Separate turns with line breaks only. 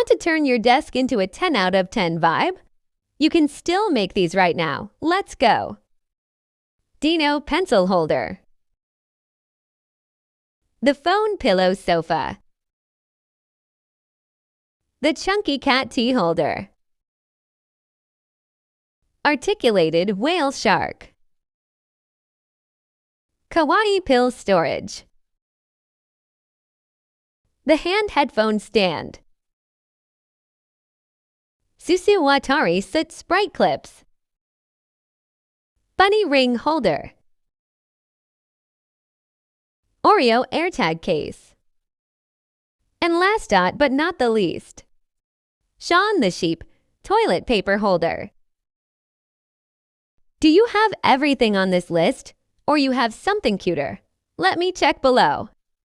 Want to turn your desk into a 10 out of 10 vibe? You can still make these right now. Let's go! Dino pencil holder. The phone pillow sofa. The chunky cat tea holder. Articulated whale shark. Kawaii pill storage. The hand headphone stand. Susu Watari soot sprite clips. Bunny ring holder. Oreo AirTag case. And last but not the least, Shaun the sheep toilet paper holder. Do you have everything on this list, or you have something cuter? Let me check below.